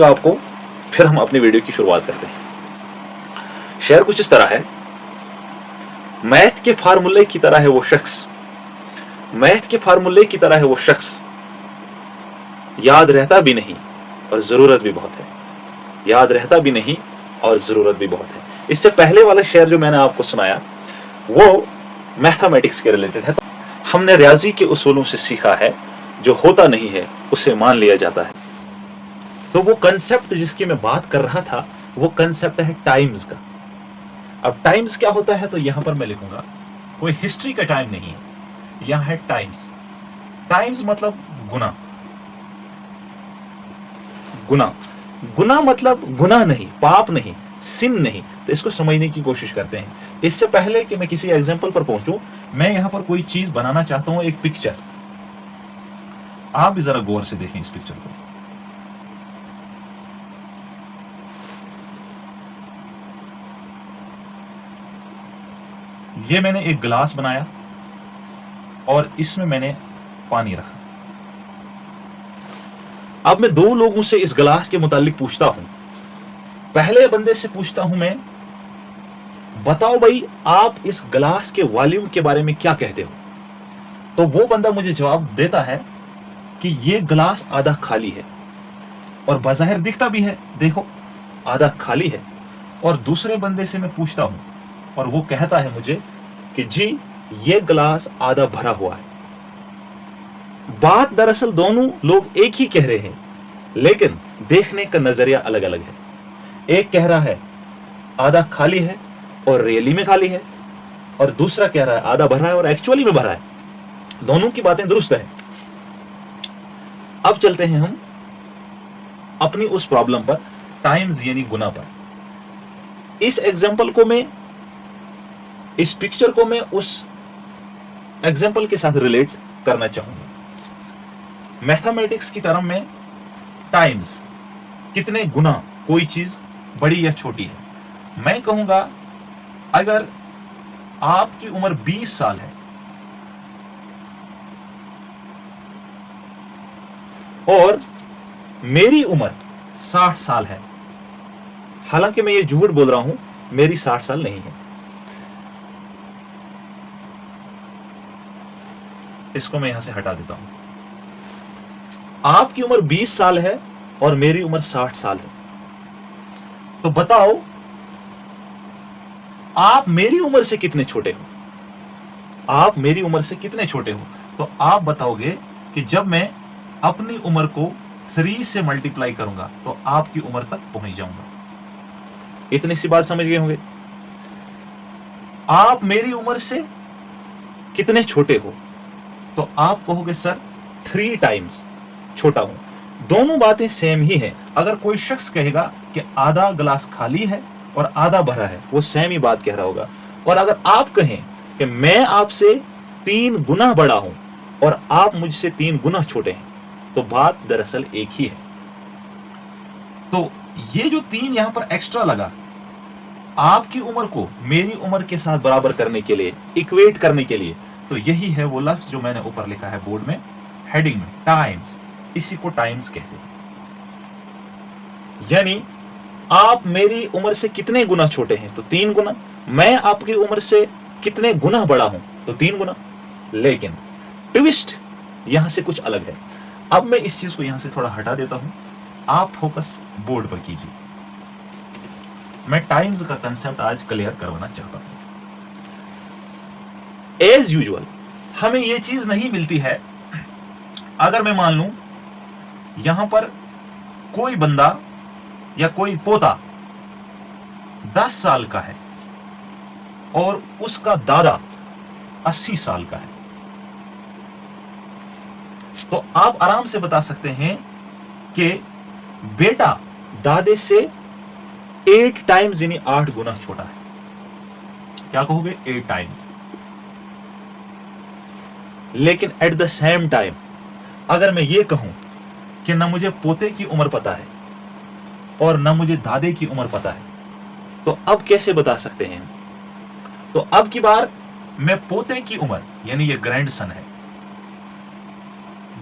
बताऊंगा आपको, फिर हम अपनी वीडियो की शुरुआत करते हैं। शेयर कुछ इस तरह है, मैथ के फार्मूले की तरह है वो शख्स, मैथ के फार्मूले की तरह है वो शख्स, याद रहता भी नहीं और जरूरत भी बहुत है, याद रहता भी नहीं और जरूरत भी बहुत है। इससे पहले वाला शेयर जो मैंने आपको सुनाया वो मैथमेटिक्स के रिलेटेड है। हमने रियाजी के उसूलों से सीखा है, जो होता नहीं है उसे मान लिया जाता है। तो वो कंसेप्ट जिसकी मैं बात कर रहा था, वो कंसेप्ट है टाइम्स का। अब टाइम्स क्या होता है, तो यहां पर मैं लिखूंगा, कोई हिस्ट्री का टाइम नहीं है, यहां है टाइम्स। टाइम्स मतलब गुना, गुना, गुना मतलब गुनाह नहीं, पाप नहीं, सिन नहीं। तो इसको समझने की कोशिश करते हैं। इससे पहले कि मैं किसी एग्जांपल पर पहुंचूं, मैं यहां पर कोई चीज बनाना चाहता हूं, एक पिक्चर। आप भी जरा गौर से देखें इस पिक्चर को। ये मैंने एक गिलास बनाया और इसमें मैंने पानी रखा। अब मैं दो लोगों से इस गिलास के मुतालिक पूछता हूं। पहले बंदे से पूछता हूं मैं, बताओ भाई आप इस गिलास के वॉल्यूम के बारे में क्या कहते हो। तो वो बंदा मुझे जवाब देता है कि ये गिलास आधा खाली है, और बाज़ाहिर दिखता भी है, देखो आधा खाली है। और दूसरे बंदे से मैं पूछता हूं और वो कहता है मुझे कि जी ये गिलास आधा भरा हुआ है। बात दरअसल दोनों लोग एक ही कह रहे हैं, लेकिन देखने का नजरिया अलग अलग है। एक कह रहा है आधा खाली है और रियली में खाली है, और दूसरा कह रहा है आधा भरा है और एक्चुअली में भरा है। दोनों की बातें दुरुस्त है। अब चलते हैं हम अपनी उस प्रॉब्लम पर, टाइम्स यानी गुना पर। इस एग्जाम्पल को मैं, इस पिक्चर को मैं उस एग्जाम्पल के साथ रिलेट करना चाहूंगा। मैथमेटिक्स की टर्म में टाइम्स, कितने गुना कोई चीज बड़ी या छोटी है। मैं कहूंगा अगर आपकी उम्र 20 साल है और मेरी उम्र 60 साल है, हालांकि मैं ये झूठ बोल रहा हूं, मेरी 60 साल नहीं है। इसको मैं यहां से हटा देता हूं। आपकी उम्र 20 साल है और मेरी उम्र 60 साल है। तो बताओ आप मेरी उम्र से कितने छोटे हो, आप मेरी उम्र से कितने छोटे हो। तो आप बताओगे कि जब मैं अपनी उम्र को 3 से मल्टीप्लाई करूंगा तो आपकी उम्र तक पहुंच जाऊंगा। इतनी सी बात समझ गए होंगे। आप मेरी उम्र से कितने छोटे हो, तो आप कहोगे सर 3 टाइम्स छोटा हूं। दोनों बातें सेम ही हैं। अगर कोई शख्स कहेगा कि आधा गिलास खाली है और आधा भरा है, वो सेम ही बात कह रहा होगा। और अगर आप कहें कि मैं आपसे 3 गुना बड़ा हूं और आप मुझसे 3 गुना छोटे हैं, तो बात दरअसल एक ही है। तो ये जो 3 यहां पर एक्स्ट्रा लगा, आपकी उम्र को मेरी उम्र के साथ बराबर करने के लिए, इक्वेट करने के लिए, तो यही है वो लफ्ज जो मैंने ऊपर लिखा है बोर्ड में, हेडिंग में, टाइम्स। इसी को टाइम्स कहते हैं। यानी आप मेरी उम्र से कितने गुना छोटे हैं, तो 3 गुना। मैं आपकी उम्र से कितने गुना बड़ा हूं, तो 3 गुना। लेकिन ट्विस्ट यहां से कुछ अलग है। अब मैं इस चीज को यहां से थोड़ा हटा देता हूं, आप फोकस बोर्ड पर कीजिए। मैं टाइम्स का कंसेप्ट आज क्लियर करवाना चाहता हूं। एज यूजुअल हमें यह चीज नहीं मिलती है, अगर मैं मान लूं यहां पर कोई बंदा या कोई पोता 10 साल का है और उसका दादा 80 साल का है, तो आप आराम से बता सकते हैं कि बेटा दादे से 8 टाइम्स यानी 8 गुना छोटा है। क्या कहोगे? 8 टाइम्स। लेकिन एट द सेम टाइम अगर मैं ये कहूं कि ना मुझे पोते की उम्र पता है और ना मुझे दादे की उम्र पता है, तो अब कैसे बता सकते हैं? तो अब की बार मैं पोते की उम्र, यानी ये ग्रैंडसन है,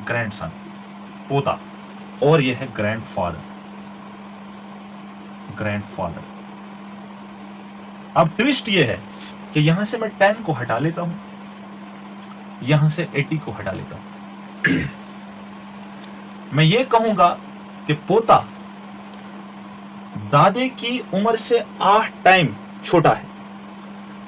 ग्रैंडसन पोता, और ये है ग्रैंडफादर। ग्रैंडफादर। अब ट्विस्ट ये है कि यहां से मैं 10 को हटा लेता हूं, यहां से 80 को हटा लेता हूं। मैं ये कहूंगा कि पोता दादे की उम्र से 8 टाइम छोटा है।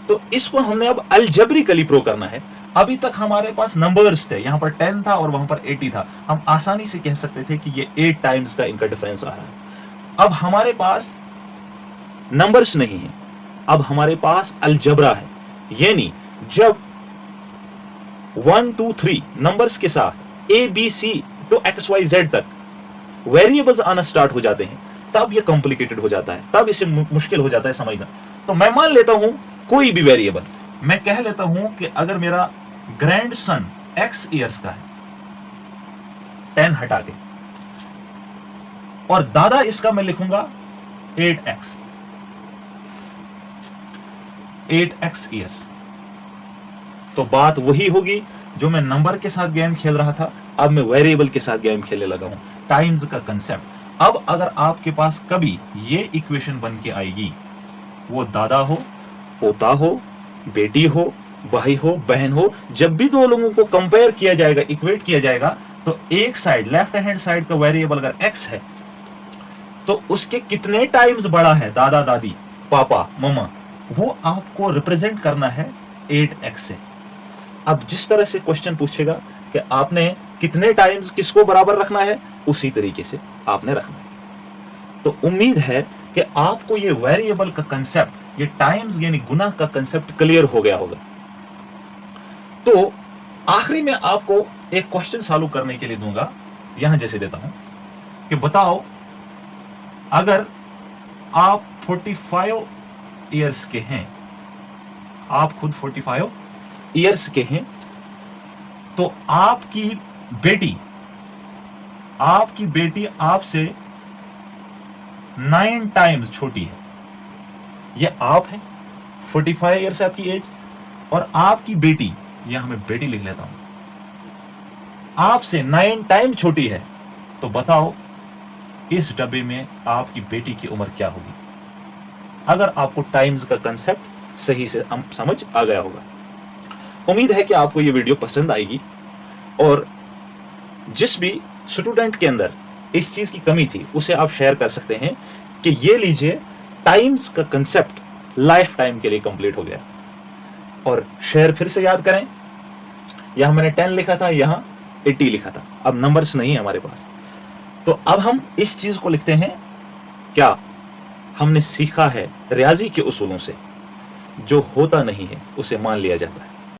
तो इसको हमने अब अलजेब्रिकली प्रूव करना है। अभी तक हमारे पास नंबर्स थे, यहां पर 10 था और वहां पर 80 था। हम आसानी से कह सकते थे कि ये 8 टाइम्स का इनका डिफरेंस आ रहा है। अब हमारे पास नंबर्स नहीं है, अब हमारे पास अलजबरा है। यानी जब 1 2 3 नंबर्स के साथ A B C to XYZ तक वेरिएबल्स आना स्टार्ट हो जाते हैं, तब ये कॉम्प्लिकेटेड हो जाता है, तब इसे मुश्किल हो जाता है समझना। तो मैं मान लेता हूं कोई भी वेरिएबल, मैं कह लेता हूं कि अगर मेरा ग्रैंडसन X ईयर्स का है, 10 हटा के, और दादा इसका मैं लिखूंगा 8x ईयर्स, तो बात वही होगी जो मैं नंबर के साथ गेम खेल रहा था, अब मैं वेरिएबल के साथ गेम खेलने लगा हूं, टाइम्स का कंसेप्ट। अब अगर आपके पास कभी ये इक्वेशन बन के आएगी, वो दादा हो, पोता हो, बेटी हो, भाई हो, बहन हो, जब भी दो लोगों को कंपेयर किया जाएगा, इक्वेट किया जाएगा, तो एक साइड लेफ्ट हैंड साइड का वेरिएबल अगर x है, तो उसके कितने टाइम्स बड़ा है दादा दादी पापा मम्मा, वो आपको रिप्रेजेंट करना है 8x से। अब जिस तरह से क्वेश्चन पूछेगा कि आपने कितने टाइम्स किसको बराबर रखना है, उसी तरीके से आपने रखना है। तो उम्मीद है कि आपको ये वेरिएबल का कंसेप्ट, ये टाइम्स यानी गुना का कंसेप्ट क्लियर हो गया होगा। तो आखिरी में आपको एक क्वेश्चन सॉल्व करने के लिए दूंगा, यहां जैसे देता हूं कि बताओ अगर आप 45 ईयर्स के हैं, आप खुद 45 ईयर्स के हैं, तो आपकी बेटी आपसे 9 टाइम्स छोटी है। ये आप है, 45 ईयर्स है आपकी एज, और आपकी बेटी, यहां मैं बेटी लिख लेता हूं, आपसे 9 टाइम छोटी है। तो बताओ इस डब्बे में आपकी बेटी की उम्र क्या होगी? अगर आपको टाइम्स का कंसेप्ट सही से समझ आ गया होगा। उम्मीद है कि आपको ये वीडियो पसंद आएगी, और जिस भी स्टूडेंट के अंदर इस चीज की कमी थी उसे आप शेयर कर सकते हैं कि ये लीजिए, टाइम्स का कंसेप्ट लाइफ टाइम के लिए कंप्लीट हो गया। और शेयर फिर से याद करें, यहां मैंने 10 लिखा था, यहां 80 लिखा था, अब नंबर्स नहीं है हमारे पास। तो अब हम इस चीज को लिखते हैं, क्या हमने सीखा है रियाजी के उसूलों से, जो होता नहीं है उसे मान लिया जाता है।